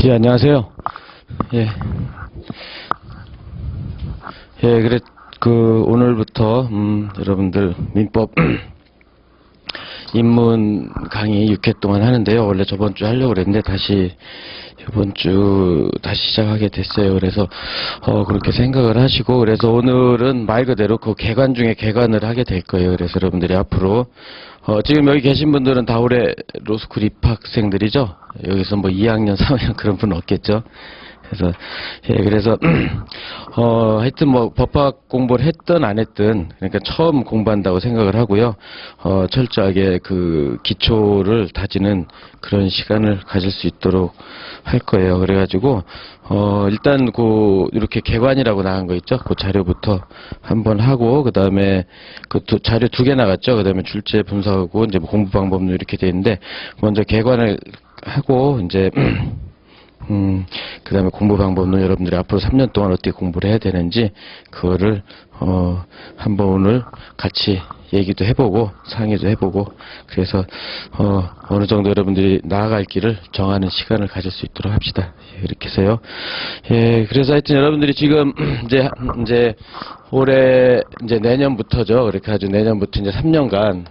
예, 안녕하세요. 예. 예, 오늘부터, 여러분들, 민법 입문 강의 6회 동안 하는데요. 원래 저번 주 하려고 그랬는데, 이번 주 다시 시작하게 됐어요. 그래서, 그렇게 생각을 하시고, 그래서 오늘은 말 그대로 그 개관 중에 개관을 하게 될 거예요. 그래서 여러분들이 앞으로, 지금 여기 계신 분들은 다 올해 로스쿨 입학생들이죠? 여기서 뭐 2학년, 3학년 그런 분은 없겠죠? 그래서, 하여튼 뭐 법학 공부를 했든 안 했든, 그러니까 처음 공부한다고 생각을 하고요. 철저하게 그 기초를 다지는 그런 시간을 가질 수 있도록 할 거예요. 그래가지고, 일단 이렇게 개관이라고 나간 거 있죠? 그 자료부터 한번 하고, 그 다음에 자료 2개 나갔죠? 그 다음에 출제 분석하고, 이제 뭐 공부 방법도 이렇게 돼 있는데, 먼저 개관을 하고, 이제, 그 다음에 공부 방법은 여러분들이 앞으로 3년 동안 어떻게 공부를 해야 되는지, 그거를, 한번 오늘 같이 얘기도 해보고, 상의도 해보고, 그래서, 어느 정도 여러분들이 나아갈 길을 정하는 시간을 가질 수 있도록 합시다. 이렇게 해서요. 예, 그래서 하여튼 여러분들이 지금, 이제, 올해, 이제 내년부터죠. 그렇게 아주 내년부터 이제 3년간,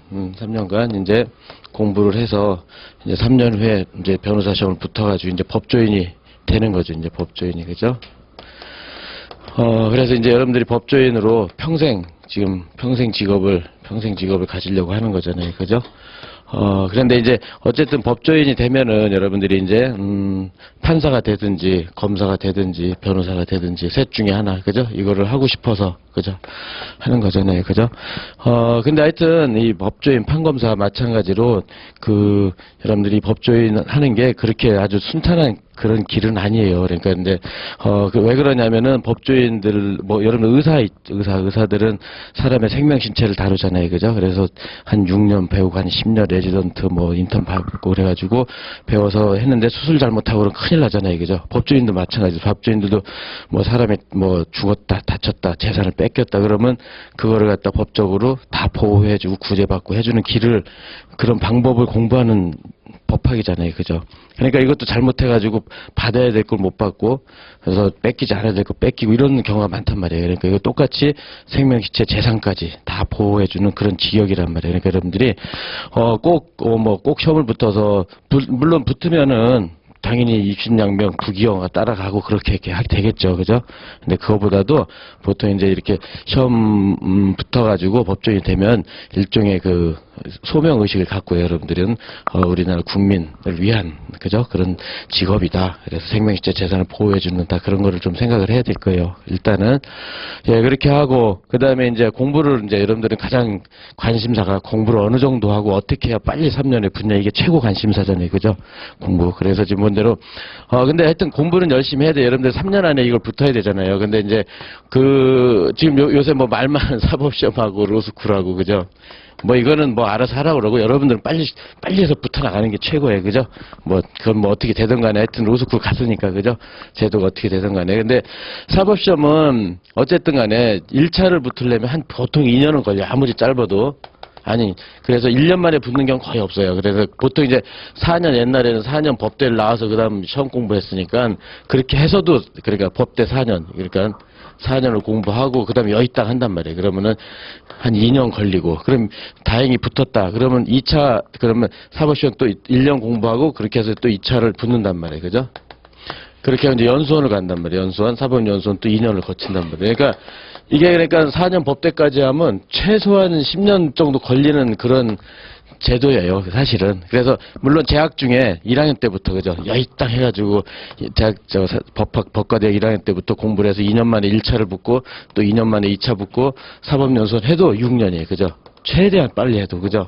이제 공부를 해서, 이제 3년 후에 이제 변호사 시험을 붙어가지고 이제 법조인이 되는 거죠. 이제 법조인이, 그죠? 그래서 이제 여러분들이 법조인으로 평생 직업을 가지려고 하는 거잖아요. 그죠? 그런데 이제 어쨌든 법조인이 되면은 여러분들이 이제 판사가 되든지 검사가 되든지 변호사가 되든지 셋 중에 하나, 그죠? 이거를 하고 싶어서, 그죠? 하는 거잖아요. 그죠? 근데 하여튼 이 법조인 판검사 마찬가지로 여러분들이 법조인 하는 게 그렇게 아주 순탄한 그런 길은 아니에요. 그러니까 근데 왜 그러냐면은 법조인들 뭐 여러분 의사들은 사람의 생명 신체를 다루잖아요. 그죠? 그래서 한 6년 배우고 한 10년 레지던트 뭐 인턴 받고 그래가지고 배워서 했는데 수술 잘못하고 그러면 큰일 나잖아요. 그죠? 법조인도 마찬가지로 법조인들도 뭐 사람이 뭐 죽었다 다쳤다 재산을 뺏겼다 그러면 그거를 갖다 법적으로 다 보호해주고 구제받고 해주는 길을 그런 방법을 공부하는 법학이잖아요. 그죠? 그러니까 이것도 잘못해가지고 받아야 될 걸 못 받고, 그래서 뺏기지 않아야 될 걸 뺏기고 이런 경우가 많단 말이에요. 그러니까 이거 똑같이 생명시체 재산까지 다 보호해주는 그런 지역이란 말이에요. 그러니까 여러분들이, 꼭 시험을 붙어서, 물론 붙으면은, 당연히 입신양명, 부기영화 따라가고 그렇게 되겠죠. 그죠? 근데 그거보다도 보통 이제 이렇게 시험 붙어가지고 법조인이 되면 일종의 소명의식을 갖고 여러분들은 우리나라 국민을 위한 그죠? 그런 직업이다. 그래서 생명시체 재산을 보호해주는 다 그런 거를 좀 생각을 해야 될 거예요. 일단은 예 그렇게 하고 그 다음에 이제 공부를 이제 여러분들은 가장 관심사가 공부를 어느 정도 하고 어떻게 해야 빨리 3년에 붙냐 이게 최고 관심사잖아요. 그죠? 공부. 그래서 지금 본대로 근데 하여튼 공부는 열심히 해야 돼. 여러분들 3년 안에 이걸 붙어야 되잖아요. 근데 이제 지금 요새 뭐 말 많은 사법시험하고 로스쿨하고 그죠? 뭐 이거는 뭐 알아서 하라고 그러고 여러분들은 빨리 해서 붙어나가는 게 최고예요. 그죠? 그건 뭐 어떻게 되든 간에 하여튼 로스쿨 갔으니까 그죠? 제도가 어떻게 되든 간에. 근데 사법시험은 어쨌든 간에 1차를 붙으려면 보통 2년은 걸려요. 아무리 짧아도. 그래서 1년 만에 붙는 경우는 거의 없어요. 그래서 보통 이제 4년, 옛날에는 4년 법대를 나와서 그 다음 시험 공부했으니까 그렇게 해서도 그러니까 법대 4년, 그러니까 4년을 공부하고 그 다음에 여의땅 한단 말이에요. 그러면은 한 2년 걸리고 그럼 다행히 붙었다. 그러면 그러면 사법시험 또 1년 공부하고 그렇게 해서 또 2차를 붙는단 말이에요. 그죠? 그렇게 하면 이제 연수원을 간단 말이에요. 사법연수원 또 2년을 거친단 말이에요. 그러니까 이게 그러니까 4년 법대까지 하면 최소한 10년 정도 걸리는 그런 제도예요, 사실은. 그래서, 물론 재학 중에 1학년 때부터, 그죠? 여의땅 해가지고, 법과대학 1학년 때부터 공부를 해서 2년 만에 1차를 붙고, 또 2년 만에 2차 붙고, 사법연수원 해도 6년이에요, 그죠? 최대한 빨리 해도, 그죠?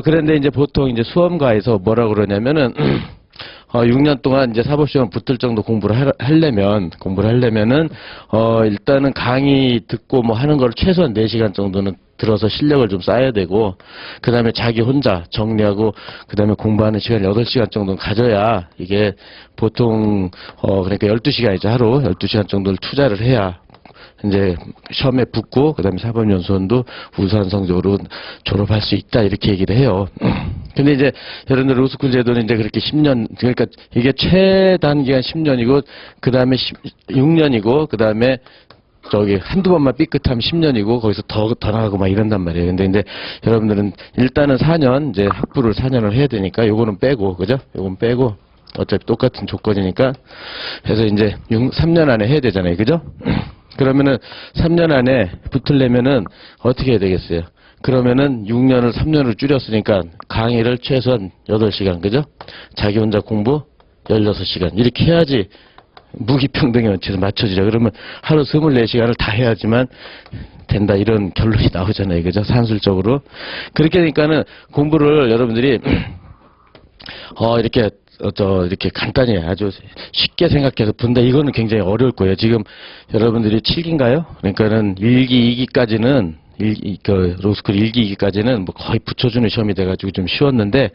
그런데 이제 보통 이제 수험가에서 뭐라고 그러냐면은, 6년 동안 이제 사법시험 붙을 정도 공부를 하려면은, 일단은 강의 듣고 뭐 하는 걸 최소한 4시간 정도는 들어서 실력을 좀 쌓아야 되고, 그 다음에 자기 혼자 정리하고, 그 다음에 공부하는 시간 8시간 정도는 가져야, 이게 보통, 그러니까 12시간이죠. 하루 12시간 정도를 투자를 해야, 이제 시험에 붙고, 그 다음에 사법연수원도 우수한 성적으로 졸업할 수 있다, 이렇게 얘기를 해요. 근데 이제 여러분들 로스쿨 제도는 이제 그렇게 10년, 그러니까 이게 최단기간 10년이고, 그 다음에 6년이고, 그 다음에 저기 한두 번만 삐끗하면 10년이고, 거기서 더 나가고 막 이런단 말이에요. 근데 이제 여러분들은 일단은 4년, 이제 학부를 4년을 해야 되니까, 요거는 빼고, 그죠? 요건 빼고, 어차피 똑같은 조건이니까, 그래서 이제 3년 안에 해야 되잖아요. 그죠? 그러면은 3년 안에 붙으려면은 어떻게 해야 되겠어요? 그러면은 6년을 3년을 줄였으니까 강의를 최소한 8시간, 그죠? 자기 혼자 공부 16시간. 이렇게 해야지 무기평등의 원칙에서 맞춰지죠. 그러면 하루 24시간을 다 해야지만 된다. 이런 결론이 나오잖아요. 그죠? 산술적으로. 그렇게 되니까는 공부를 여러분들이, 이렇게 간단히 아주 쉽게 생각해서 분다. 이거는 굉장히 어려울 거예요. 지금 여러분들이 7기인가요? 그러니까는 1기, 2기까지는 로스쿨 1기, 2기까지는 뭐 거의 붙여주는 시험이 돼가지고 좀 쉬웠는데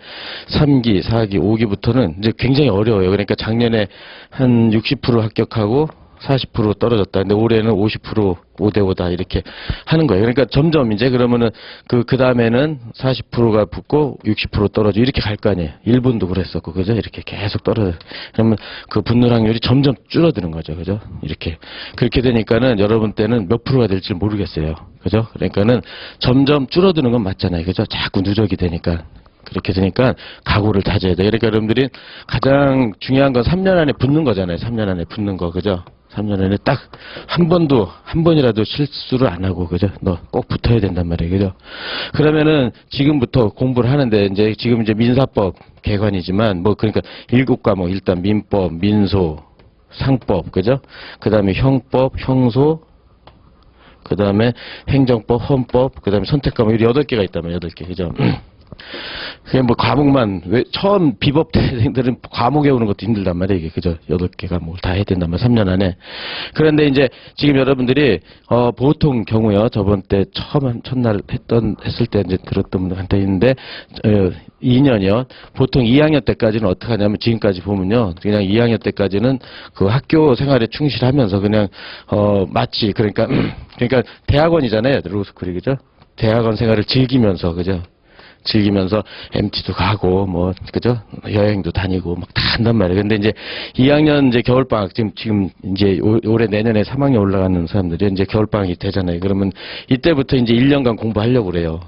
3기, 4기, 5기부터는 이제 굉장히 어려워요. 그러니까 작년에 한 60% 합격하고 40% 떨어졌다. 근데 올해는 50% 5대5다 이렇게 하는 거예요. 그러니까 점점 이제 그러면은 그 다음에는 40%가 붙고 60% 떨어지고 이렇게 갈 거 아니에요. 일본도 그랬었고, 그죠? 이렇게 계속 떨어져. 그러면 그 붙는 확률이 점점 줄어드는 거죠. 그죠? 이렇게. 그렇게 되니까는 여러분 때는 몇 프로가 될지 모르겠어요. 그죠? 그러니까는 점점 줄어드는 건 맞잖아요. 그죠? 자꾸 누적이 되니까. 그렇게 되니까 각오를 다져야 돼. 그러니까 여러분들이 가장 중요한 건 3년 안에 붙는 거잖아요. 3년 안에 붙는 거. 그죠? 3년 안에 딱 한 번이라도 실수를 안 하고, 그죠? 너 꼭 붙어야 된단 말이에요. 그죠? 그러면은 지금부터 공부를 하는데, 지금 이제 민사법 개관이지만, 그러니까 7과목, 일단 민법, 민소, 상법, 그죠? 그 다음에 형법, 형소, 그 다음에 행정법, 헌법, 그 다음에 선택과목, 8개가 있다면 8개, 그죠? 그냥 과목만, 처음 비법대생들은 과목 외우는 것도 힘들단 말이에요, 이게. 그죠? 8개 과목을 다 해야 된단 말이에요, 3년 안에. 그런데 이제 지금 여러분들이, 보통 경우요, 저번 때 첫날 했을 때 이제 들었던 분들한테 있는데, 2년이요. 보통 2학년 때까지는 어떻게 하냐면, 지금까지 보면요, 그냥 2학년 때까지는 그 학교 생활에 충실하면서 그냥, 마치, 그러니까 대학원이잖아요, 로스쿨이, 그죠? 대학원 생활을 즐기면서, 그죠? 즐기면서 MT도 가고 그죠? 여행도 다니고 막 다 한단 말이에요. 근데 이제 2학년 이제 겨울방학 지금 이제 올해 내년에 3학년 올라가는 사람들이 이제 겨울방학이 되잖아요. 그러면 이때부터 이제 1년간 공부하려고 그래요.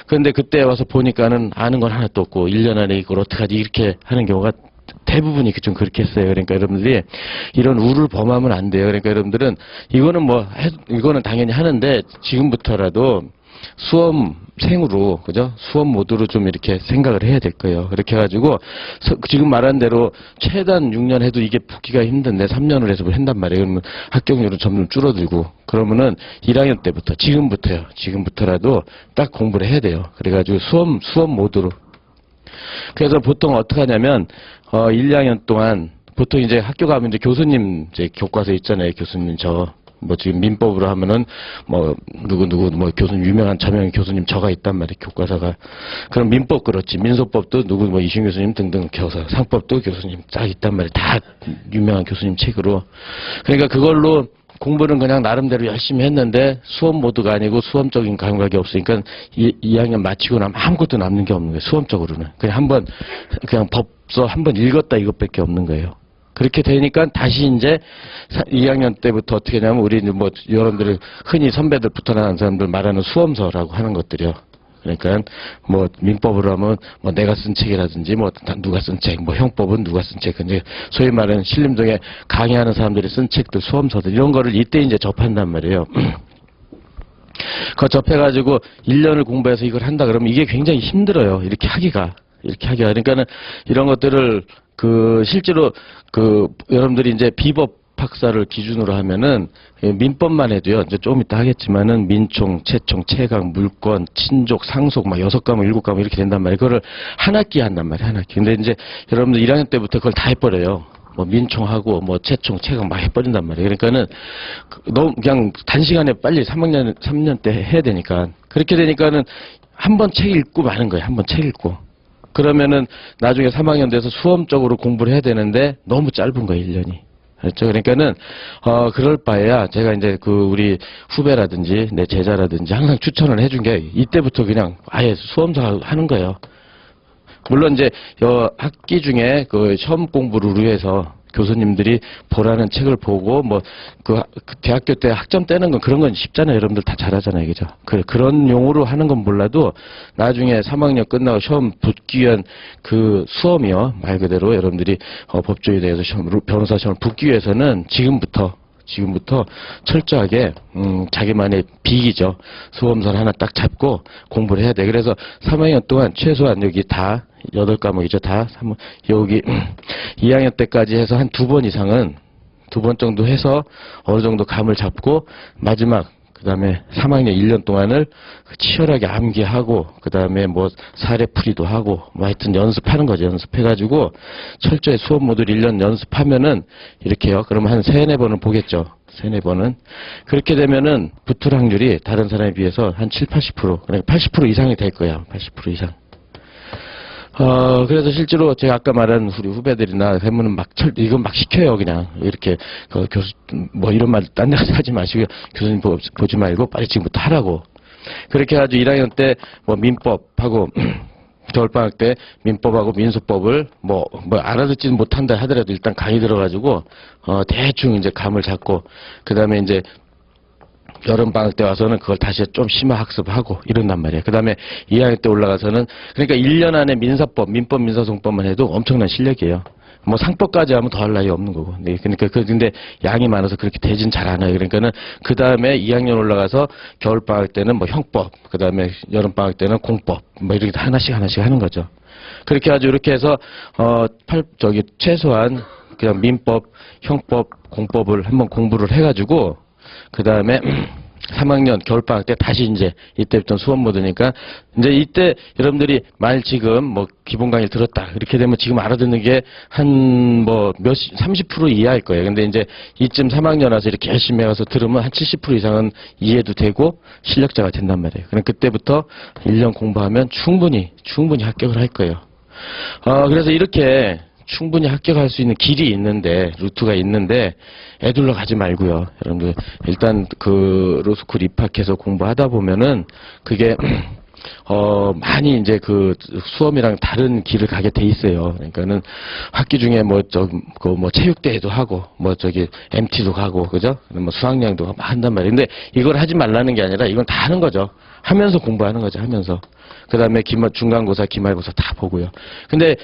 그런데 그때 와서 보니까는 아는 건 하나도 없고 1년 안에 이걸 어떡하지 이렇게 하는 경우가 대부분이 좀 그렇게 했어요. 그러니까 여러분들이 이런 우를 범하면 안 돼요. 그러니까 여러분들은 이거는 당연히 하는데 지금부터라도 수험생으로, 그죠? 수험 모드로 좀 이렇게 생각을 해야 될 거예요. 그렇게 해가지고, 지금 말한 대로 최단 6년 해도 이게 붙기가 힘든데 3년을 해서 한단 말이에요. 그러면 합격률은 점점 줄어들고, 그러면은 1학년 때부터, 지금부터라도 딱 공부를 해야 돼요. 그래가지고 수험 모드로. 그래서 보통 어떻게 하냐면, 1, 2학년 동안, 보통 이제 학교 가면 이제 교수님, 교과서 있잖아요. 교수님 지금 민법으로 하면은, 누구, 교수님, 유명한 저명 교수님 저가 있단 말이에요, 교과서가. 그럼 민법 그렇지. 민소법도 이신 교수님 등등 교사. 상법도 교수님 딱 있단 말이에요. 다 유명한 교수님 책으로. 그러니까 그걸로 공부는 그냥 나름대로 열심히 했는데 수험 모드가 아니고 수험적인 감각이 없으니까 2학년 마치고 나면 아무것도 남는 게 없는 거예요, 수험적으로는. 그냥 법서 한번 읽었다 이것밖에 없는 거예요. 그렇게 되니까 다시 이제 2학년 때부터 어떻게 하냐면 우리 여러분들이 흔히 선배들 붙어나간 사람들 말하는 수험서라고 하는 것들이요. 그러니까 민법으로 하면 내가 쓴 책이라든지 누가 쓴 책, 형법은 누가 쓴 책, 근데 소위 말하는 신림동에 강의하는 사람들이 쓴 책들, 수험서들 이런 거를 이때 이제 접한단 말이에요. 그거 접해가지고 1년을 공부해서 이걸 한다 그러면 이게 굉장히 힘들어요. 이렇게 하기가. 그러니까는 이런 것들을 실제로 여러분들이 이제 비법 학사를 기준으로 하면은 민법만 해도요. 이제 좀 이따 하겠지만은 민총, 채총, 채강, 물권, 친족, 상속 6과목, 7과목 이렇게 된단 말이에요. 그거를 한 학기에 한단 말이에요. 한 학기. 근데 이제 여러분들 1학년 때부터 그걸 다 해버려요. 민총하고 채총, 채강 막 해버린단 말이에요. 그러니까는 너무 그냥 단시간에 빨리 3년 때 해야 되니까. 그렇게 되니까는 한 번 책 읽고 마는 거예요. 한 번 책 읽고. 그러면은 나중에 3학년 돼서 수험적으로 공부를 해야 되는데 너무 짧은 거예요, 1년이. 그렇죠. 그러니까는, 그럴 바에야 제가 이제 우리 후배라든지 내 제자라든지 항상 추천을 해준 게 이때부터 그냥 아예 수험서 하는 거예요. 물론 이제 학기 중에 그 시험 공부를 위해서 교수님들이 보라는 책을 보고 그 대학교 때 학점 떼는 건 그런 건 쉽잖아요. 여러분들 다 잘하잖아요. 그죠? 그런 용어로 하는 건 몰라도 나중에 3학년 끝나고 시험 붙기 위한 그 수험이요. 말 그대로 여러분들이 법조에 대해서 변호사 시험을 붙기 위해서는 지금부터 철저하게 자기만의 빅이죠. 수험선 하나 딱 잡고 공부를 해야 돼. 그래서 3학년 동안 최소한 여기 다 8과목이죠. 다 여기 2학년 때까지 해서 한 2번 이상은 2번 정도 해서 어느 정도 감을 잡고 마지막 그다음에 3학년 1년 동안을 치열하게 암기하고 그다음에 사례풀이도 하고 하여튼 연습하는 거죠. 연습해가지고 철저히 수업 모듈 1년 연습하면은 이렇게요. 그러면 한 3-4번은 보겠죠. 3-4번은. 그렇게 되면은 붙을 확률이 다른 사람에 비해서 한 70-80%, 그러니까 80% 이상이 될 거야. 80% 이상. 그래서 실제로 제가 아까 말한 우리 후배들이나 해무는 이건 막 시켜요, 그냥. 이렇게, 교수, 이런 말 딴 데서 하지 마시고, 교수님 보지 말고 빨리 지금부터 하라고. 그렇게 해가지고 1학년 때 민법하고, 겨울방학 때 민법하고 민소법을 알아듣지는 못한다 하더라도 일단 강의 들어가지고, 대충 이제 감을 잡고, 그 다음에 이제 여름방학 때 와서는 그걸 다시 좀 심화 학습하고 이런단 말이에요. 그 다음에 2학년 때 올라가서는 그러니까 1년 안에 민사법, 민법, 민사송법만 해도 엄청난 실력이에요. 상법까지 하면 더 할 나위 없는 거고. 네, 그러니까 근데 양이 많아서 그렇게 되진 잘 않아요. 그러니까는 그 다음에 2학년 올라가서 겨울방학 때는 형법, 그 다음에 여름방학 때는 공법, 이렇게 하나씩 하는 거죠. 그렇게 해가지고 이렇게 해서 최소한 그냥 민법, 형법, 공법을 한번 공부를 해가지고 그 다음에 3학년 겨울방학 때 다시 이제 이때부터 수업 모드니까 이제 이때 여러분들이 지금 기본 강의 들었다 이렇게 되면 지금 알아듣는 게 한 30% 이하일 거예요. 근데 이제 이쯤 3학년 와서 이렇게 열심히 해서 들으면 한 70% 이상은 이해도 되고 실력자가 된단 말이에요. 그럼 그때부터 1년 공부하면 충분히 합격을 할 거예요. 그래서 이렇게 충분히 합격할 수 있는 길이 있는데, 루트가 있는데, 애들로 가지 말고요. 여러분들, 일단 로스쿨 입학해서 공부하다 보면은, 그게, 많이 이제 수험이랑 다른 길을 가게 돼 있어요. 그러니까는 학기 중에 체육대회도 하고, MT도 가고, 그죠? 수학여행도 한단 말이에요. 근데 이걸 하지 말라는 게 아니라 이건 다 하는 거죠. 하면서 공부하는 거죠, 하면서. 그 다음에 중간고사, 기말고사 다 보고요. 근데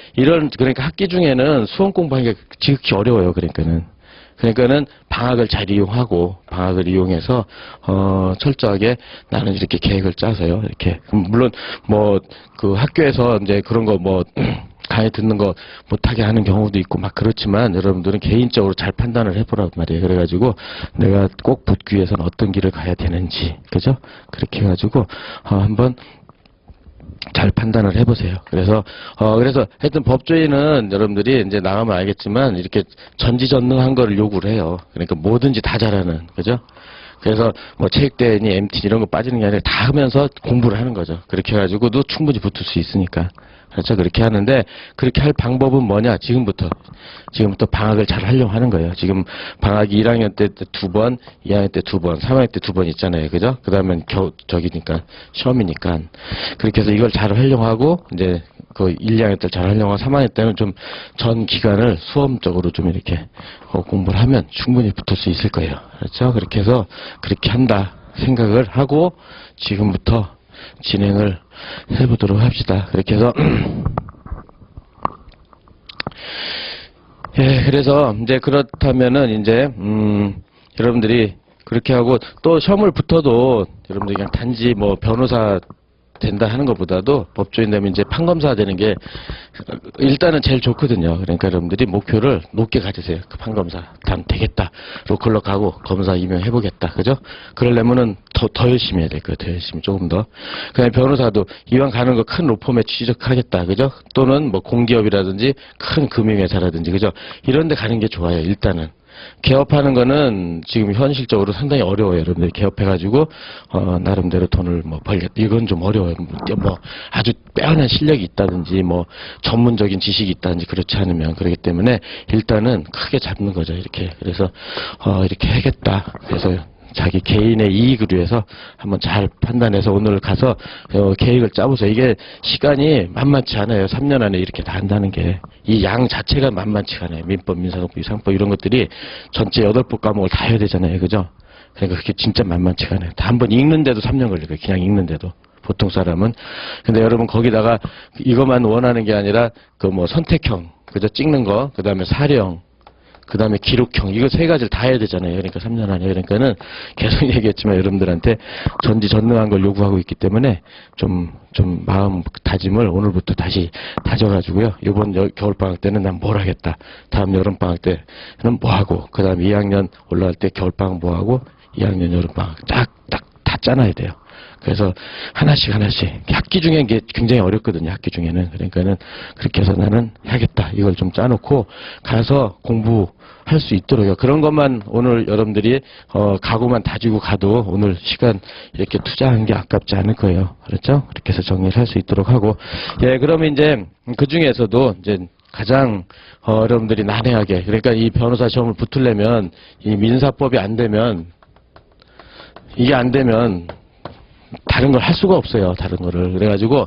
그러니까 학기 중에는 수험 공부하기가 지극히 어려워요, 그러니까는 방학을 잘 이용하고, 방학을 이용해서, 철저하게 나는 이렇게 계획을 짜서요, 이렇게. 물론, 학교에서 이제 그런 강의 듣는 거 못하게 하는 경우도 있고 그렇지만 여러분들은 개인적으로 잘 판단을 해보란 말이에요. 그래가지고 내가 꼭 붙기 위해서는 어떤 길을 가야 되는지, 그죠? 그렇게 해가지고, 한번 잘 판단을 해보세요. 그래서 하여튼 법조인은 여러분들이 이제 나가면 알겠지만 이렇게 전지전능한 거를 요구를 해요. 그러니까 뭐든지 다 잘하는, 그죠? 그래서 체육대회니 MT 이런 거 빠지는 게 아니라 다 하면서 공부를 하는 거죠. 그렇게 해가지고도 충분히 붙을 수 있으니까. 그렇죠. 그렇게 하는데, 그렇게 할 방법은 뭐냐? 지금부터 방학을 잘 하려고 하는 거예요. 지금 방학이 1학년 때 2번, 2학년 때 2번, 3학년 때 2번 있잖아요. 그죠? 그 다음엔 시험이니까. 그렇게 해서 이걸 잘 하려고 하고, 이제 1, 2학년 때 잘 하려고 하고, 3학년 때는 좀 전 기간을 수험적으로 좀 이렇게 공부를 하면 충분히 붙을 수 있을 거예요. 그렇죠? 그렇게 해서 그렇게 한다 생각을 하고, 지금부터 진행을 해보도록 합시다. 그렇게 해서 그래서 이제 그렇다면은 이제 여러분들이 그렇게 하고 또 시험을 붙어도 여러분들이 그냥 단지 변호사 된다 하는 것보다도 법조인 되면 이제 판검사 되는 게 일단은 제일 좋거든요. 그러니까 여러분들이 목표를 높게 가지세요. 판검사 되겠다. 로컬로 가고 검사 임용해보겠다. 그죠? 그러려면은 더 열심히 해야 될 거예요. 더 열심히 조금 더. 그다음에 변호사도 이왕 가는 거 큰 로펌에 취직하겠다. 그죠? 또는 공기업이라든지 큰 금융회사라든지 그죠? 이런 데 가는 게 좋아요. 일단은. 개업하는 거는 지금 현실적으로 상당히 어려워요. 여러분들 개업해가지고 나름대로 돈을 벌겠다. 이건 좀 어려워요. 아주 빼어난 실력이 있다든지 전문적인 지식이 있다든지 그렇지 않으면 그렇기 때문에 일단은 크게 잡는 거죠. 이렇게. 그래서 이렇게 하겠다. 그래서 자기 개인의 이익을 위해서 한번 잘 판단해서 오늘 가서 계획을 짜보세요. 이게 시간이 만만치 않아요. 3년 안에 이렇게 다 한다는 게. 이 양 자체가 만만치가 않아요. 민법, 민사소법, 상법 이런 것들이 전체 8법 과목을 다 해야 되잖아요. 그죠? 그러니까 그게 진짜 만만치가 않아요. 다 한번 읽는데도 3년 걸리고요. 그냥 읽는데도. 보통 사람은. 근데 여러분 거기다가 이것만 원하는 게 아니라 그 뭐 선택형, 그죠? 찍는 거, 그 다음에 사령, 그 다음에 기록형, 이거 3가지를 다 해야 되잖아요. 그러니까 3년 안에. 그러니까는 계속 얘기했지만 여러분들한테 전지전능한 걸 요구하고 있기 때문에 좀 마음 다짐을 오늘부터 다시 다져가지고요. 이번 겨울방학 때는 난 뭘 하겠다. 다음 여름방학 때는 뭐 하고, 그 다음 2학년 올라갈 때 겨울방학 뭐 하고, 2학년 여름방학 딱 다 짜놔야 돼요. 그래서 하나씩 학기 중에 이게 굉장히 어렵거든요. 학기 중에는. 그러니까는 그렇게 해서 나는 해야겠다. 이걸 좀 짜놓고 가서 공부할 수 있도록요. 그런 것만 오늘 여러분들이 각오만 다지고 가도 오늘 시간 이렇게 투자한 게 아깝지 않을 거예요. 그렇죠? 그렇게 해서 정리를 할 수 있도록 하고, 예, 그러면 이제 그 중에서도 이제 가장 여러분들이 난해하게, 그러니까 이 변호사 시험을 붙으려면 이 민사법이 안 되면, 이게 안 되면 다른 걸 할 수가 없어요. 다른 거를. 그래가지고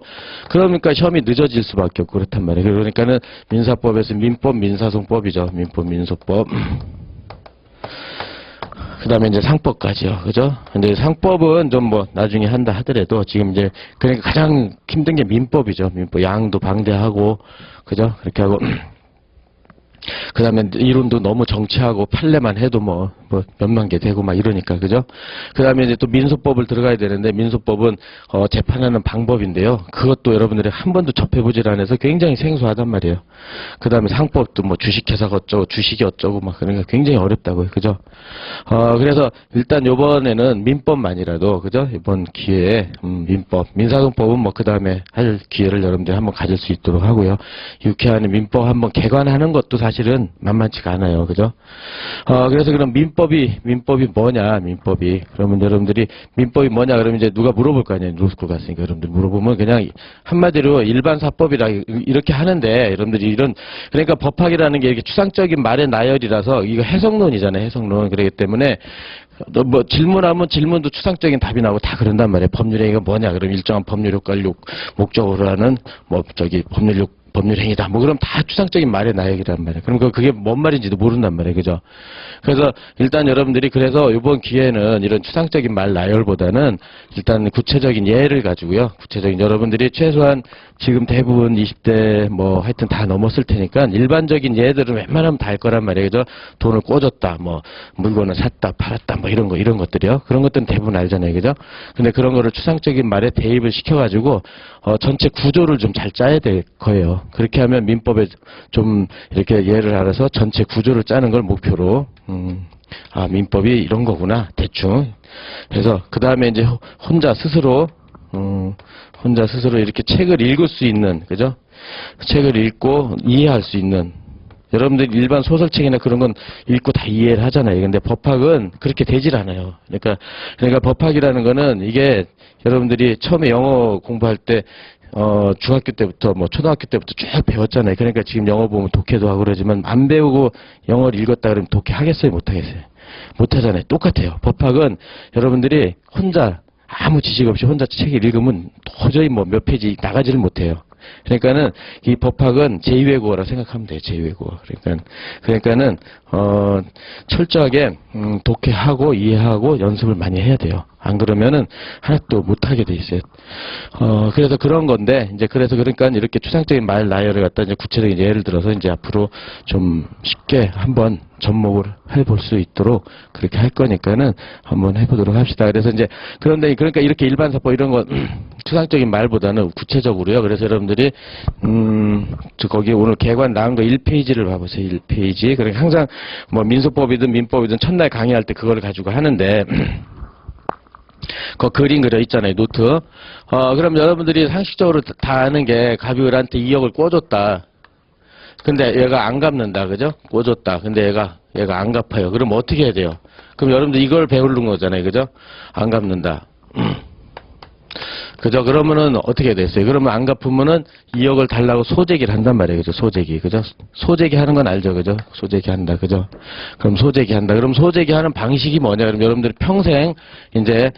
그러니까 시험이 늦어질 수밖에 없고 그렇단 말이에요. 그러니까는 민사법에서 민법, 민사소법이죠. 민법, 민소법. 그 다음에 이제 상법까지요. 그죠? 근데 상법은 좀 뭐 나중에 한다 하더라도 지금 이제 그러니까 가장 힘든 게 민법이죠. 민법. 양도 방대하고, 그죠? 그렇게 하고. 그 다음에 이론도 너무 정치하고 판례만 해도 뭐 몇만 개 되고 막 이러니까, 그죠? 그 다음에 이제 또 민소법을 들어가야 되는데, 민소법은 재판하는 방법인데요. 그것도 여러분들이 한 번도 접해보질 않아서 굉장히 생소하단 말이에요. 그 다음에 상법도 뭐 주식회사가 어쩌고 주식이 어쩌고 막 그러니까 굉장히 어렵다고요. 그죠? 그래서 일단 요번에는 민법만이라도, 그죠? 이번 기회에 민법, 민사소법은 뭐 그 다음에 할 기회를 여러분들이 한번 가질 수 있도록 하고요. 유쾌한 민법 한번 개관하는 것도 사실은 만만치가 않아요. 그죠? 그래서 그럼 민법이 뭐냐, 민법이. 그러면 여러분들이 민법이 뭐냐, 그러면 이제 누가 물어볼 거 아니에요. 로스쿨 갔으니까 여러분들 물어보면 그냥 한마디로 일반 사법이라 이렇게 하는데, 여러분들이 그러니까 법학이라는 게 이렇게 추상적인 말의 나열이라서 이거 해석론이잖아요. 해석론. 그렇기 때문에 뭐 질문하면 질문도 추상적인 답이 나오고 다 그런단 말이에요. 법률행위가 뭐냐, 그럼 일정한 법률 효과를 목적으로 하는 법률행위다. 뭐 그럼 다 추상적인 말의 나열이란 말이에요. 그럼 그게 뭔 말인지도 모른단 말이에요. 그죠? 그래서 일단 여러분들이 그래서 이번 기회는 이런 추상적인 말 나열보다는 일단 구체적인 예를 가지고요. 구체적인 여러분들이 최소한 지금 대부분 20대 뭐 하여튼 다 넘었을 테니까 일반적인 예들은 웬만하면 다 할 거란 말이에요. 그죠? 돈을 꽂았다. 뭐 물건을 샀다, 팔았다. 뭐 이런 것들이요. 그런 것들은 대부분 알잖아요. 그죠? 근데 그런 거를 추상적인 말에 대입을 시켜가지고 전체 구조를 좀 잘 짜야 될 거예요. 그렇게 하면 민법에 좀 이렇게 예를 알아서 전체 구조를 짜는 걸 목표로, 민법이 이런 거구나, 대충. 그래서 그 다음에 이제 혼자 스스로 이렇게 책을 읽을 수 있는, 그죠? 책을 읽고 이해할 수 있는. 여러분들 일반 소설책이나 그런 건 읽고 다 이해를 하잖아요. 근데 법학은 그렇게 되질 않아요. 그러니까 법학이라는 거는 이게 여러분들이 처음에 영어 공부할 때 중학교 때부터 뭐 초등학교 때부터 쭉 배웠잖아요. 그러니까 지금 영어 보면 독해도 하고 그러지만 안 배우고 영어를 읽었다 그러면 독해 하겠어요? 못 하겠어요? 못 하잖아요. 똑같아요. 법학은 여러분들이 혼자 아무 지식 없이 혼자 책을 읽으면 도저히 뭐 몇 페이지 나가지를 못해요. 그러니까는 이 법학은 제2외국어라 생각하면 돼요. 제2외국어. 그러니까는 철저하게 독해하고 이해하고 연습을 많이 해야 돼요. 안 그러면은 하나도 못하게 돼 있어요. 그래서 그런 건데, 이제 그러니까 이렇게 추상적인 말 나열을 갖다 이제 구체적인 예를 들어서 이제 앞으로 좀 쉽게 한번 접목을 해볼 수 있도록 그렇게 할 거니까는 한번 해보도록 합시다. 그래서 이제 그러니까 이렇게 일반 사법 이런 거 추상적인 말보다는 구체적으로요. 그래서 여러분들이 거기 오늘 개관 나온 거 1페이지를 봐보세요. 1페이지. 그러니까 항상 뭐 민소법이든 민법이든 첫날 강의할 때 그걸 가지고 하는데. 그 그림 그려 있잖아요. 노트. 그럼 여러분들이 상식적으로 다 아는 게 갑이을한테 2억을 꿔줬다. 근데 얘가 안 갚는다. 그죠? 꿔줬다. 근데 얘가 안 갚아요. 그럼 어떻게 해야 돼요? 그럼 여러분들 이걸 배우는 거잖아요. 그죠? 안 갚는다. 그죠? 그러면은 어떻게 됐어요? 그러면 안 갚으면은 2억을 달라고 소재기를 한단 말이에요. 그죠? 소재기. 그죠? 소재기 하는 건 알죠? 그죠? 소재기 한다. 그죠? 그럼 소재기 한다. 그럼 소재기 하는 방식이 뭐냐? 그럼 여러분들이 평생, 이제,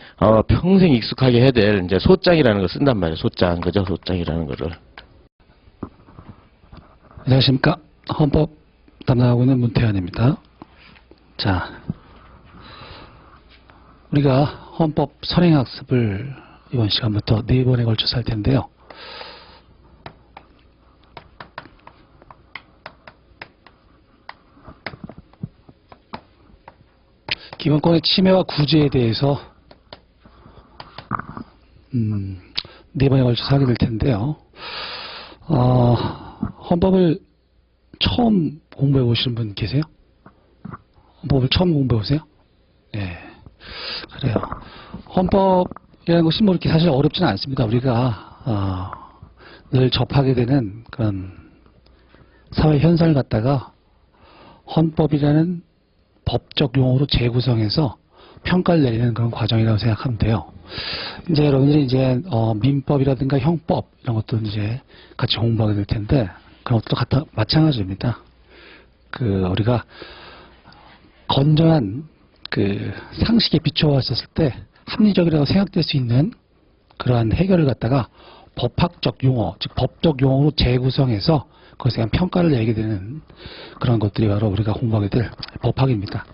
평생 익숙하게 해야 될, 이제, 소장이라는 걸 쓴단 말이에요. 소장. 그죠? 소장이라는 거를. 안녕하십니까. 헌법 담당하고 있는 문태환입니다. 자, 우리가 헌법 선행학습을 이번 시간부터 4번에 걸쳐서 할 텐데요. 기본권의 침해와 구제에 대해서 4번에 걸쳐서 하게 될 텐데요. 헌법을 처음 공부해 보시는 분 계세요? 헌법을 처음 공부해 보세요? 네. 그래요. 헌법이라는 것이 뭐 이렇게 사실 어렵지는 않습니다. 우리가, 늘 접하게 되는 그런 사회 현상을 갖다가 헌법이라는 법적 용어로 재구성해서 평가를 내리는 그런 과정이라고 생각하면 돼요. 이제 여러분들이 이제, 민법이라든가 형법, 이런 것도 이제 같이 공부하게 될 텐데, 그런 것도 마찬가지입니다. 우리가 건전한 상식에 비춰왔었을 때 합리적이라고 생각될 수 있는 그러한 해결을 갖다가 법학적 용어, 즉 법적 용어로 재구성해서 그것에 대한 평가를 내게 되는 그런 것들이 바로 우리가 공부하게 될 법학입니다.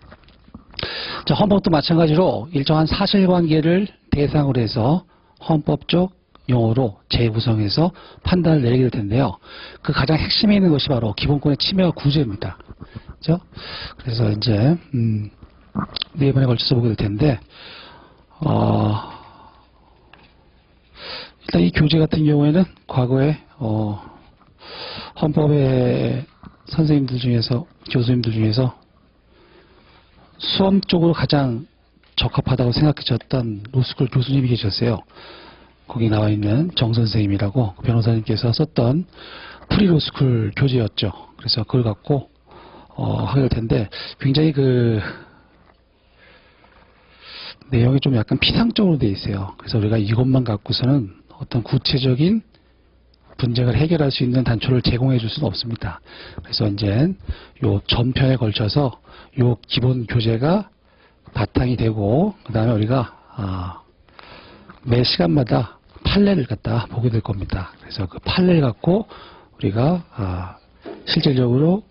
자, 헌법도 마찬가지로 일정한 사실관계를 대상으로 해서 헌법적 용어로 재구성해서 판단을 내리게 될 텐데요. 그 가장 핵심에 있는 것이 바로 기본권의 침해와 구제입니다. 그죠? 그래서 이제, 4번에 걸쳐서 보게 될 텐데, 일단 이 교재 같은 경우에는 과거에, 헌법의 선생님들 중에서, 교수님들 중에서 수험 쪽으로 가장 적합하다고 생각하셨던 로스쿨 교수님이 계셨어요. 거기 나와 있는 정 선생님이라고 변호사님께서 썼던 프리로스쿨 교재였죠. 그래서 그걸 갖고 하게 될 텐데 굉장히 내용이 좀 약간 피상적으로 돼 있어요. 그래서 우리가 이것만 갖고서는 어떤 구체적인 분쟁을 해결할 수 있는 단초를 제공해 줄 수는 없습니다. 그래서 이제 요 전편에 걸쳐서 요 기본 교재가 바탕이 되고 그 다음에 우리가 매 시간마다 판례를 갖다 보게 될 겁니다. 그래서 그 판례를 갖고 우리가 실질적으로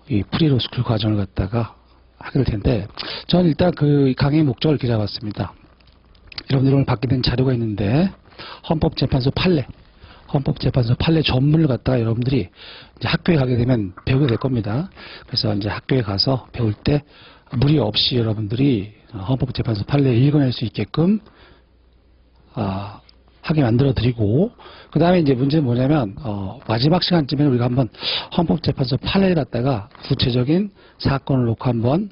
이 프리로스쿨 과정을 갖다가 하게 될 텐데 저는 일단 그 강의 목적을 이렇게 잡았습니다. 여러분들 오늘 받게 된 자료가 있는데 헌법재판소 판례 전문을 갖다가 여러분들이 이제 학교에 가게 되면 배우게 될 겁니다. 그래서 이제 학교에 가서 배울 때 무리 없이 여러분들이 헌법재판소 판례 읽어낼 수 있게끔 하게 만들어 드리고 그 다음에 이제 문제는 뭐냐면 마지막 시간쯤에 우리가 한번 헌법재판소 판례를 갖다가 구체적인 사건을 놓고 한번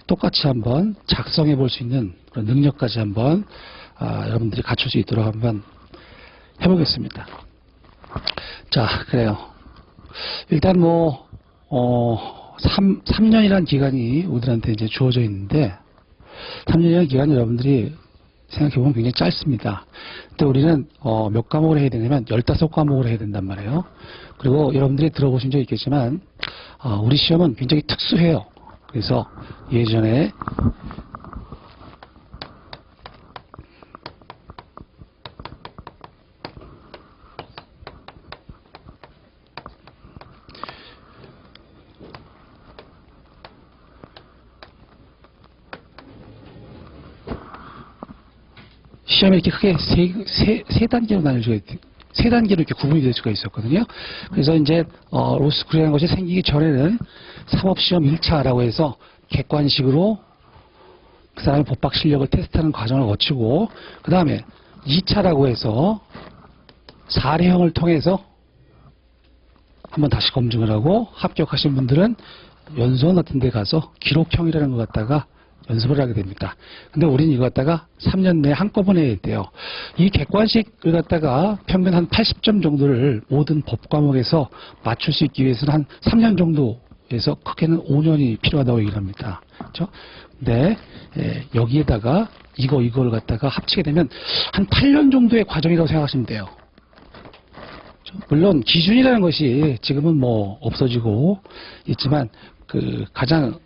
똑같이 한번 작성해 볼 수 있는 그런 능력까지 한번 여러분들이 갖출 수 있도록 한번 해보겠습니다. 자, 그래요. 일단 3년이라는 기간이 우리들한테 이제 주어져 있는데 3년이라는 기간이 여러분들이 생각해보면 굉장히 짧습니다. 근데 우리는 몇 과목을 해야 되냐면 15과목을 해야 된단 말이에요. 그리고 여러분들이 들어보신 적 있겠지만 우리 시험은 굉장히 특수해요. 그래서 예전에 시험이 이렇게 크게 세 단계로 나눠져야 돼. 세 단계로 이렇게 구분이 될 수가 있었거든요. 그래서 이제, 로스쿨이라는 것이 생기기 전에는 사법시험 1차라고 해서 객관식으로 그 사람의 법학 실력을 테스트하는 과정을 거치고, 그 다음에 2차라고 해서 사례형을 통해서 한번 다시 검증을 하고 합격하신 분들은 연수원 같은 데 가서 기록형이라는 것 갖다가 연습을 하게 됩니다. 근데 우리는 이거 갖다가 3년 내에 한꺼번에 해야 돼요. 이 객관식을 갖다가 평균 한 80점 정도를 모든 법 과목에서 맞출 수 있기 위해서는 한 3년 정도의 그래서 크게는 5년이 필요하다고 얘기를 합니다. 그렇죠? 근데 여기에다가 이걸 갖다가 합치게 되면 한 8년 정도의 과정이라고 생각하시면 돼요. 물론 기준이라는 것이 지금은 뭐 없어지고 있지만 그 가장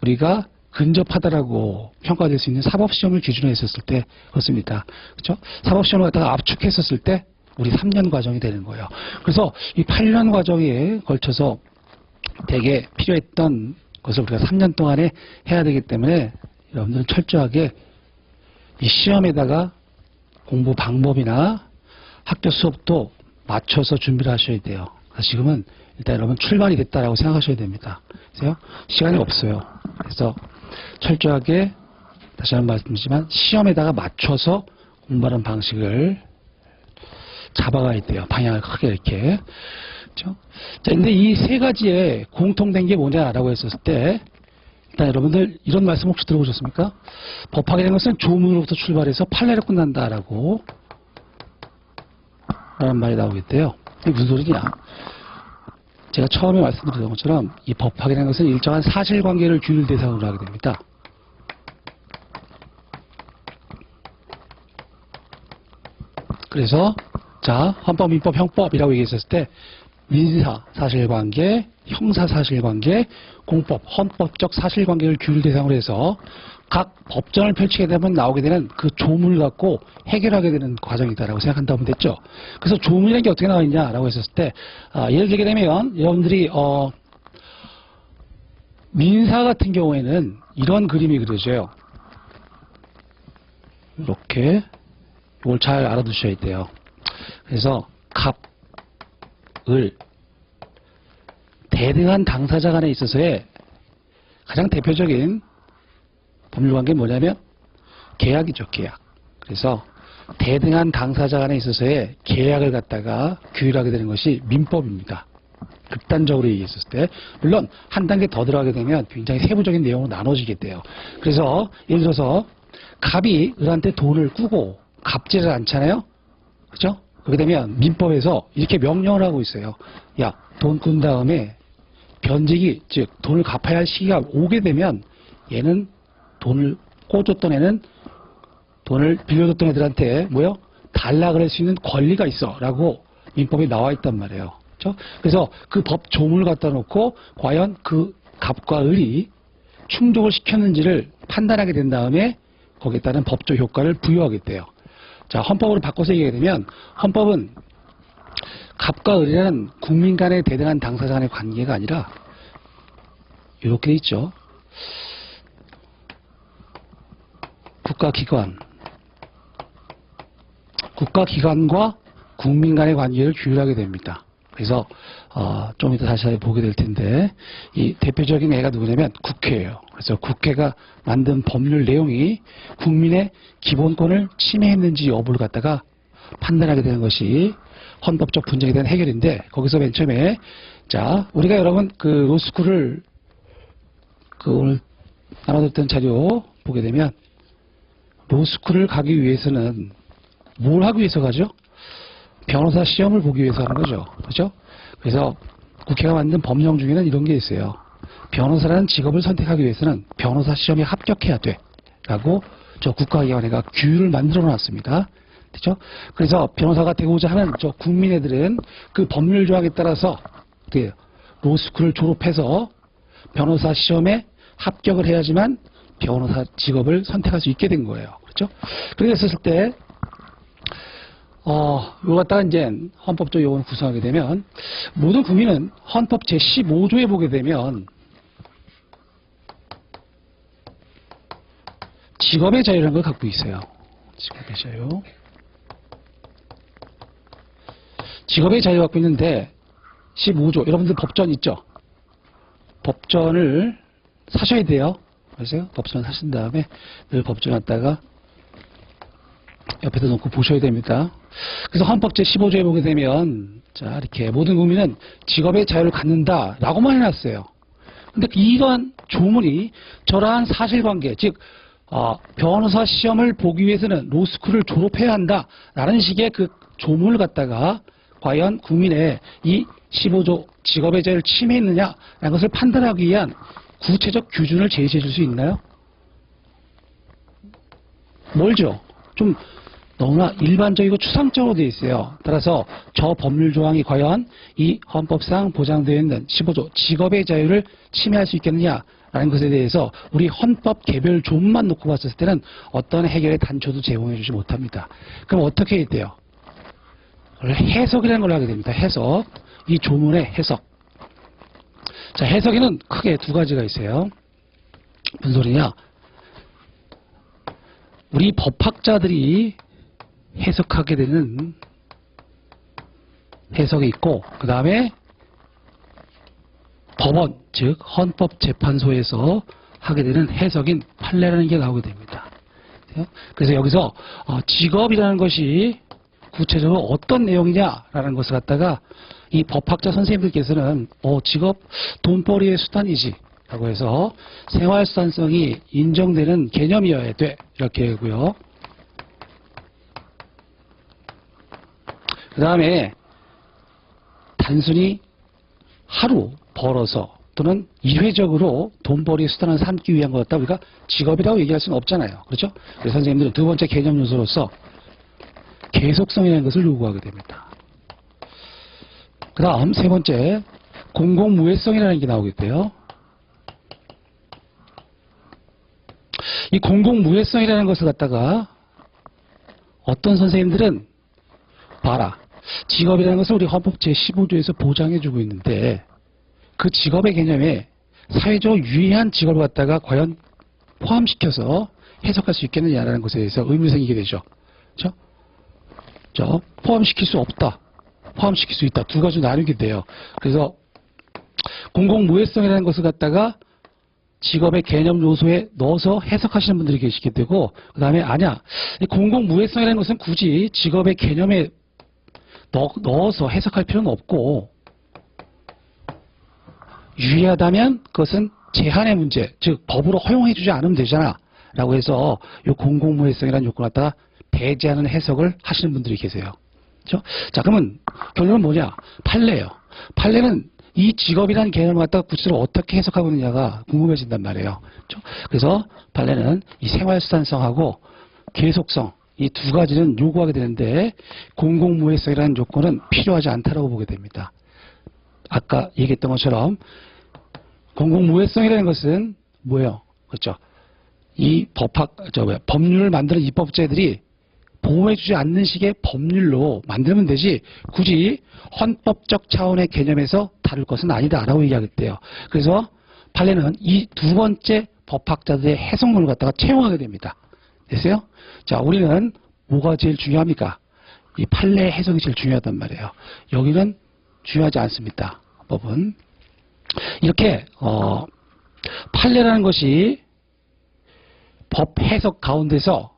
우리가 근접하다라고 평가될 수 있는 사법시험을 기준으로 했었을 때 그렇습니다. 그렇죠? 사법시험을 갖다가 압축했었을 때 우리 3년 과정이 되는 거예요. 그래서 이 8년 과정에 걸쳐서 되게 필요했던 것을 우리가 3년 동안에 해야 되기 때문에 여러분들은 철저하게 이 시험에다가 공부 방법이나 학교 수업도 맞춰서 준비를 하셔야 돼요. 그래서 지금은 일단 여러분 출발이 됐다라고 생각하셔야 됩니다. 그래서 시간이 없어요. 그래서 철저하게 다시 한번 말씀드리지만 시험에다가 맞춰서 공부하는 방식을 잡아가야 돼요. 방향을 크게 이렇게. 그렇죠? 자, 근데 이 세 가지에 공통된 게 뭐냐라고 했었을 때 일단 여러분들 이런 말씀 혹시 들어보셨습니까? 법학이라는 것은 조문으로부터 출발해서 판례로 끝난다라고 라는 말이 나오겠대요. 이게 무슨 소리냐? 제가 처음에 말씀드렸던 것처럼 이 법학이라는 것은 일정한 사실관계를 규율 대상으로 하게 됩니다. 그래서 자, 헌법, 민법, 형법이라고 얘기했었을 때 민사 사실관계, 형사 사실관계, 공법, 헌법적 사실관계를 규율 대상으로 해서 각 법정을 펼치게 되면 나오게 되는 그 조문을 갖고 해결하게 되는 과정이다라고 생각한다면 됐죠. 그래서 조문이라는 게 어떻게 나와 있냐라고 했었을 때 예를 들게 되면 여러분들이 민사 같은 경우에는 이런 그림이 그려져요. 이렇게 이걸 잘 알아두셔야 돼요. 그래서 갑을 대등한 당사자 간에 있어서의 가장 대표적인 법률관계는 뭐냐면 계약이죠. 계약. 그래서 대등한 당사자 간에 있어서의 계약을 갖다가 규율하게 되는 것이 민법입니다. 극단적으로 얘기했을 때 물론 한 단계 더 들어가게 되면 굉장히 세부적인 내용으로 나눠지게 돼요. 그래서 예를 들어서 갑이 을한테 돈을 꾸고 갚지를 않잖아요. 그렇죠? 그렇게 되면 민법에서 이렇게 명령을 하고 있어요. 야, 돈 꾼 다음에 변직이 즉 돈을 갚아야 할 시기가 오게 되면 얘는 돈을 꿔줬던 애는 돈을 빌려줬던 애들한테 뭐요? 달라 그럴 수 있는 권리가 있어 라고 민법에 나와 있단 말이에요. 그렇죠? 그래서 그 법 조문을 갖다 놓고 과연 그 갑과 을이 충족을 시켰는지를 판단하게 된 다음에 거기에 따른 법적 효과를 부여하게 돼요. 자, 헌법으로 바꿔서 얘기하게 되면 헌법은 갑과 을이라는 국민 간의 대등한 당사자 간의 관계가 아니라 이렇게 돼 있죠. 국가기관과 국민 간의 관계를 규율하게 됩니다. 그래서 좀 이따 다시 보게 될 텐데 이 대표적인 애가 누구냐면 국회예요. 그래서 국회가 만든 법률 내용이 국민의 기본권을 침해했는지 여부를 갖다가 판단하게 되는 것이 헌법적 분쟁에 대한 해결인데 거기서 맨 처음에 자 우리가 여러분 그 로스쿨을 오늘 나눠줬던 자료 보게 되면 로스쿨을 가기 위해서는 뭘 하기 위해서 가죠? 변호사 시험을 보기 위해서 하는 거죠. 그렇죠? 그래서 국회가 만든 법령 중에는 이런 게 있어요. 변호사라는 직업을 선택하기 위해서는 변호사 시험에 합격해야 돼. 라고 저 국가기관회가 규율을 만들어 놨습니다. 그렇죠? 그래서 변호사가 되고자 하는 저 국민애들은 그 법률 조항에 따라서 그 로스쿨을 졸업해서 변호사 시험에 합격을 해야지만 변호사 직업을 선택할 수 있게 된 거예요. 그렇죠? 그렇게 했을 때 이거 갖다가 이제 헌법적 요건을 구성하게 되면 모든 국민은 헌법 제15조에 보게 되면 직업의 자유라는 걸 갖고 있어요. 직업의 자유. 직업의 자유 갖고 있는데 15조 여러분들 법전 있죠? 법전을 사셔야 돼요. 아세요? 법전 사신 다음에 늘 법전 갖다가 옆에다 놓고 보셔야 됩니다. 그래서 헌법 제15조에 보게 되면 자 이렇게 모든 국민은 직업의 자유를 갖는다라고만 해놨어요. 근데 이러한 조문이 저러한 사실관계 즉 변호사 시험을 보기 위해서는 로스쿨을 졸업해야 한다라는 식의 그 조문을 갖다가 과연 국민의 이 15조 직업의 자유를 침해했느냐라는 것을 판단하기 위한 구체적 규준을 제시해 줄 수 있나요? 멀죠. 좀 너무나 일반적이고 추상적으로 되어 있어요. 따라서 저 법률 조항이 과연 이 헌법상 보장되어 있는 15조 직업의 자유를 침해할 수 있겠느냐라는 것에 대해서 우리 헌법 개별 조문만 놓고 봤을 때는 어떤 해결의 단초도 제공해 주지 못합니다. 그럼 어떻게 해야 돼요? 해석이라는 걸 하게 됩니다. 해석. 이 조문의 해석. 자, 해석에는 크게 두 가지가 있어요. 무슨 소리냐? 우리 법학자들이 해석하게 되는 해석이 있고, 그 다음에 법원, 즉 헌법재판소에서 하게 되는 해석인 판례라는 게 나오게 됩니다. 그래서 여기서 직업이라는 것이 구체적으로 어떤 내용이냐라는 것을 갖다가 이 법학자 선생님들께서는 직업 돈벌이의 수단이지 라고 해서 생활수단성이 인정되는 개념이어야 돼 이렇게 하고요. 그 다음에 단순히 하루 벌어서 또는 일회적으로 돈벌이의 수단을 삼기 위한 것 같다 우리가 직업이라고 얘기할 수는 없잖아요. 그렇죠? 그래서 선생님들은 두 번째 개념 요소로서 계속성이라는 것을 요구하게 됩니다. 그 다음 세 번째 공공무해성이라는 게 나오겠대요. 이 공공무해성이라는 것을 갖다가 어떤 선생님들은 봐라. 직업이라는 것을 우리 헌법 제15조에서 보장해주고 있는데 그 직업의 개념에 사회적으로 유의한 직업을 갖다가 과연 포함시켜서 해석할 수 있겠느냐라는 것에 대해서 의문이 생기게 되죠. 그렇죠? 포함시킬 수 없다. 포함시킬 수 있다. 두 가지로 나누게 돼요. 그래서 공공무해성이라는 것을 갖다가 직업의 개념 요소에 넣어서 해석하시는 분들이 계시게 되고 그 다음에 아니야. 공공무해성이라는 것은 굳이 직업의 개념에 넣어서 해석할 필요는 없고 유의하다면 그것은 제한의 문제, 즉 법으로 허용해주지 않으면 되잖아 라고 해서 이 공공무해성이라는 요건을 갖다가 배제하는 해석을 하시는 분들이 계세요. 그렇죠? 자, 그러면 결론은 뭐냐? 판례예요. 판례는 이 직업이라는 개념을 갖다가 구체적으로 어떻게 해석하고 있느냐가 궁금해진단 말이에요. 그렇죠? 그래서 판례는 이 생활수단성하고 계속성 이 두 가지는 요구하게 되는데 공공무해성이라는 조건은 필요하지 않다라고 보게 됩니다. 아까 얘기했던 것처럼 공공무해성이라는 것은 뭐예요? 그렇죠? 이 법률을 만드는 입법자들이 보호해주지 않는 식의 법률로 만들면 되지 굳이 헌법적 차원의 개념에서 다룰 것은 아니다라고 얘기하겠대요. 그래서 판례는 이 두 번째 법학자들의 해석문을 갖다가 채용하게 됩니다. 됐어요? 자, 우리는 뭐가 제일 중요합니까? 이 판례 해석이 제일 중요하단 말이에요. 여기는 중요하지 않습니다. 법은 이렇게 판례라는 것이 법 해석 가운데서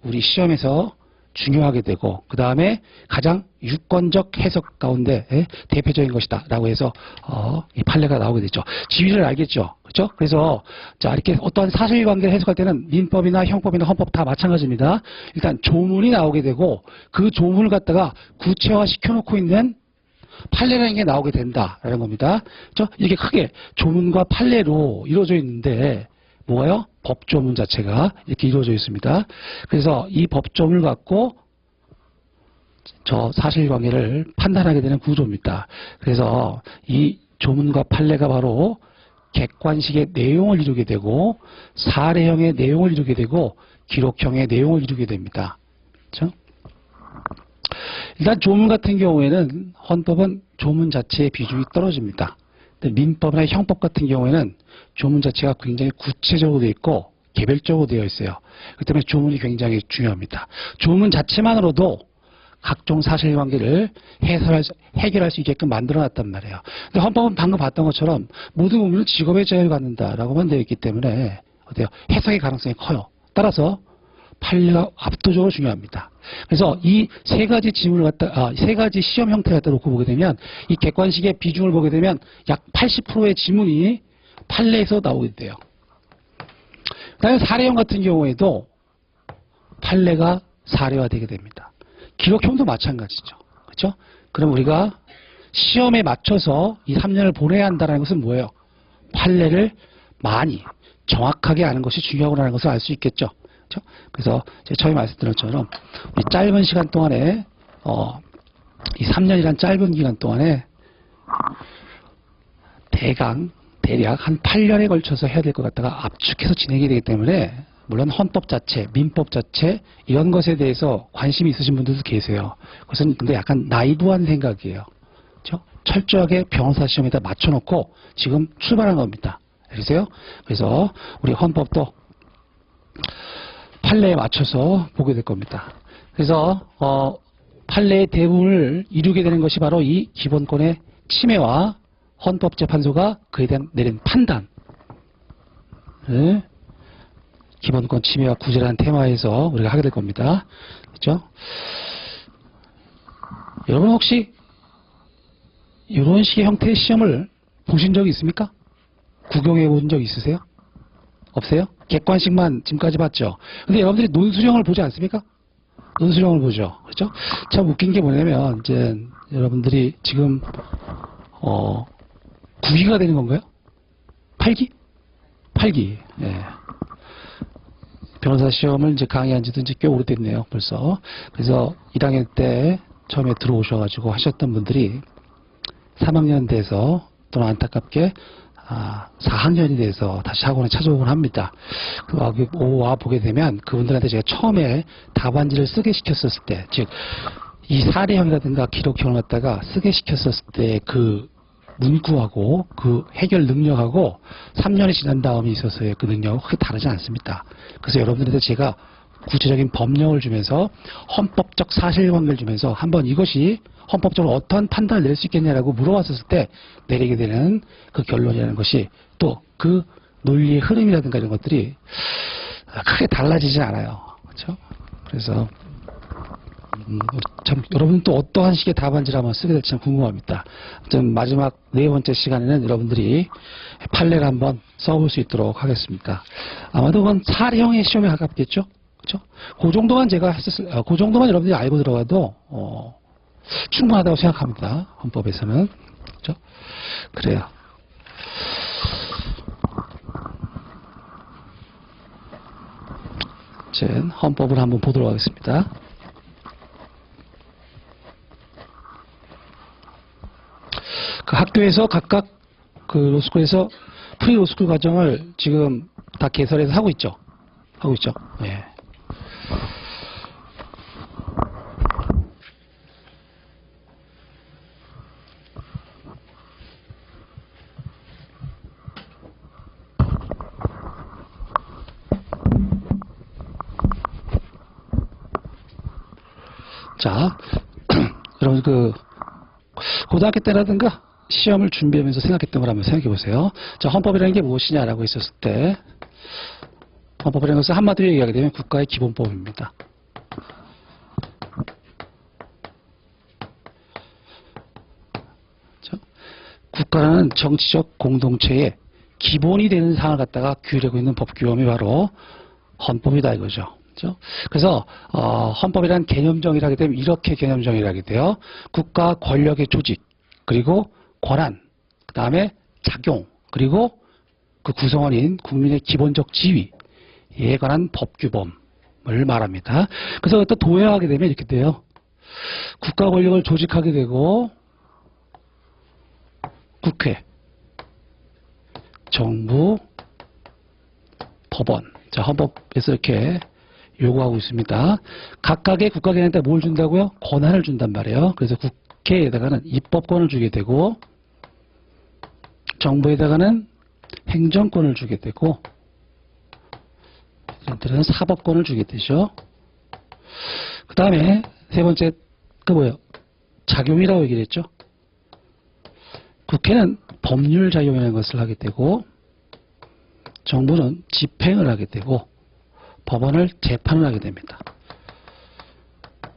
우리 시험에서 중요하게 되고 그 다음에 가장 유권적 해석 가운데 대표적인 것이다 라고 해서 이 판례가 나오게 되죠. 지위를 알겠죠. 그렇죠? 그래서 자 이렇게 어떠한 사실관계를 해석할 때는 민법이나 형법이나 헌법 다 마찬가지입니다. 일단 조문이 나오게 되고 그 조문을 갖다가 구체화 시켜놓고 있는 판례라는 게 나오게 된다라는 겁니다. 그렇죠? 이게 크게 조문과 판례로 이루어져 있는데 뭐가요? 법조문 자체가 이렇게 이루어져 있습니다. 그래서 이 법조문을 갖고 저 사실관계를 판단하게 되는 구조입니다. 그래서 이 조문과 판례가 바로 객관식의 내용을 이루게 되고 사례형의 내용을 이루게 되고 기록형의 내용을 이루게 됩니다. 그렇죠? 일단 조문 같은 경우에는 헌법은 조문 자체의 비중이 떨어집니다. 민법이나 형법 같은 경우에는 조문 자체가 굉장히 구체적으로 되어 있고 개별적으로 되어 있어요. 그렇기 때문에 조문이 굉장히 중요합니다. 조문 자체만으로도 각종 사실관계를 해결할 수 있게끔 만들어놨단 말이에요. 근데 헌법은 방금 봤던 것처럼 모든 국민은 직업의 자유를 갖는다라고만 되어 있기 때문에 어때요? 해석의 가능성이 커요. 따라서 판례가 압도적으로 중요합니다. 그래서 이 세 가지 지문을 세 가지 시험 형태를 갖다 놓고 보게 되면 이 객관식의 비중을 보게 되면 약 80%의 지문이 판례에서 나오게 돼요. 그다음에 사례형 같은 경우에도 판례가 사례화되게 됩니다. 기록형도 마찬가지죠. 그렇죠? 그럼 우리가 시험에 맞춰서 이 3년을 보내야 한다는 것은 뭐예요? 판례를 많이 정확하게 아는 것이 중요하다는 것을 알 수 있겠죠. 그렇죠? 그래서 제가 처음에 말씀드린 것처럼 이 짧은 시간 동안에 이 3년이란 짧은 기간 동안에 대략 한 8년에 걸쳐서 해야 될 것 같다가 압축해서 진행이 되기 때문에 물론 헌법 자체, 민법 자체 이런 것에 대해서 관심이 있으신 분들도 계세요. 그것은 근데 약간 나이브한 생각이에요. 그렇죠? 철저하게 변호사 시험에다 맞춰놓고 지금 출발한 겁니다. 알겠어요? 그래서 우리 헌법도 판례에 맞춰서 보게 될 겁니다. 그래서 판례의 대부분을 이루게 되는 것이 바로 이 기본권의 침해와 헌법재판소가 그에 대한 내린 판단, 기본권 침해와 구제라는 테마에서 우리가 하게 될 겁니다. 그렇죠? 여러분 혹시 이런 식의 형태의 시험을 보신 적이 있습니까? 구경해 본 적 있으세요? 없어요? 객관식만 지금까지 봤죠? 근데 여러분들이 논술형을 보지 않습니까? 논술형을 보죠. 그렇죠? 참 웃긴 게 뭐냐면, 이제 여러분들이 지금, 9기가 되는 건가요? 8기? 8기. 예. 변호사 시험을 이제 강의한 지도 이제 꽤 오래됐네요, 벌써. 그래서 1학년 때 처음에 들어오셔가지고 하셨던 분들이 3학년 돼서 또는 안타깝게 4학년이 돼서 다시 학원에 찾아오곤 합니다. 와 보게 되면 그분들한테 제가 처음에 답안지를 쓰게 시켰었을 때, 즉 이 사례형이라든가 기록형을 갖다가 쓰게 시켰었을 때 그 문구하고 그 해결 능력하고 3년이 지난 다음에 있어서의 그 능력은 크게 다르지 않습니다. 그래서 여러분들한테 제가 구체적인 법령을 주면서 헌법적 사실관계를 주면서 한번 이것이 헌법적으로 어떠한 판단을 내릴 수 있겠냐라고 물어봤었을 때 내리게 되는 그 결론이라는 것이 또 그 논리의 흐름이라든가 이런 것들이 크게 달라지지 않아요. 그렇죠? 그래서 참 여러분 또 어떠한 식의 답안지를 한번 쓰게 될지 참 궁금합니다. 아무튼 마지막 4번째 시간에는 여러분들이 판례를 한번 써볼 수 있도록 하겠습니다. 아마도 그건 사례형의 시험에 가깝겠죠? 그렇죠? 그 정도만 제가 했었을, 그 정도만 여러분들이 알고 들어가도 충분하다고 생각합니다. 헌법에서는. 그렇죠? 그래요. 이제 헌법을 한번 보도록 하겠습니다. 그 학교에서 각각 그 로스쿨에서 프리 로스쿨 과정을 지금 다 개설해서 하고 있죠. 하고 있죠. 예. 자, 여러분 그 고등학교 때라든가 시험을 준비하면서 생각했던 걸 한번 생각해 보세요. 자, 헌법이라는 게 무엇이냐라고 했었을 때 헌법이라는 것을 한마디로 얘기하게 되면 국가의 기본법입니다. 그렇죠? 국가라는 정치적 공동체의 기본이 되는 사항을 갖다가 규율하고 있는 법규범이 바로 헌법이다 이거죠. 그렇죠? 그래서 헌법이라는 개념정의를 하게 되면 이렇게 개념정의를 하게 돼요. 국가 권력의 조직, 그리고 권한, 그 다음에 작용, 그리고 그 구성원인 국민의 기본적 지위에 관한 법규범을 말합니다. 그래서 또 도형하게 되면 이렇게 돼요. 국가 권력을 조직하게 되고 국회, 정부, 법원. 자, 헌법에서 이렇게 요구하고 있습니다. 각각의 국가기관한테 뭘 준다고요? 권한을 준단 말이에요. 그래서 국회에다가는 입법권을 주게 되고 정부에다가는 행정권을 주게 되고 얘들은 사법권을 주게 되죠. 그 다음에 세 번째 그 뭐예요? 작용이라고 얘기를 했죠. 국회는 법률 작용이라는 것을 하게 되고 정부는 집행을 하게 되고 법원을 재판을 하게 됩니다.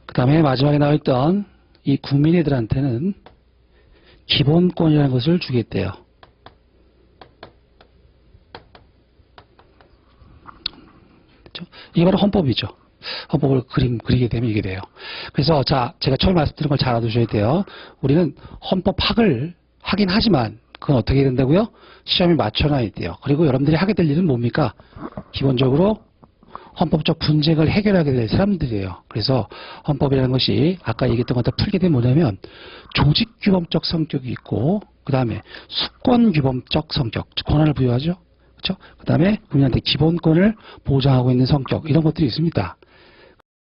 그 다음에 마지막에 나와있던 이 국민들한테는 기본권이라는 것을 주게 돼요. 그렇죠? 이게 바로 헌법이죠. 헌법을 그리게 되면 이게 돼요. 그래서 자, 제가 처음에 말씀드린 걸 잘 알아두셔야 돼요. 우리는 헌법학을 하긴 하지만 그건 어떻게 된다고요? 시험에 맞춰놔야 돼요. 그리고 여러분들이 하게 될 일은 뭡니까? 기본적으로 헌법적 분쟁을 해결하게 될 사람들이에요. 그래서 헌법이라는 것이 아까 얘기했던 것 다 풀게 되면 뭐냐면 조직규범적 성격이 있고 그 다음에 수권규범적 성격, 권한을 부여하죠. 그렇죠? 그 다음에 국민한테 기본권을 보장하고 있는 성격 이런 것들이 있습니다.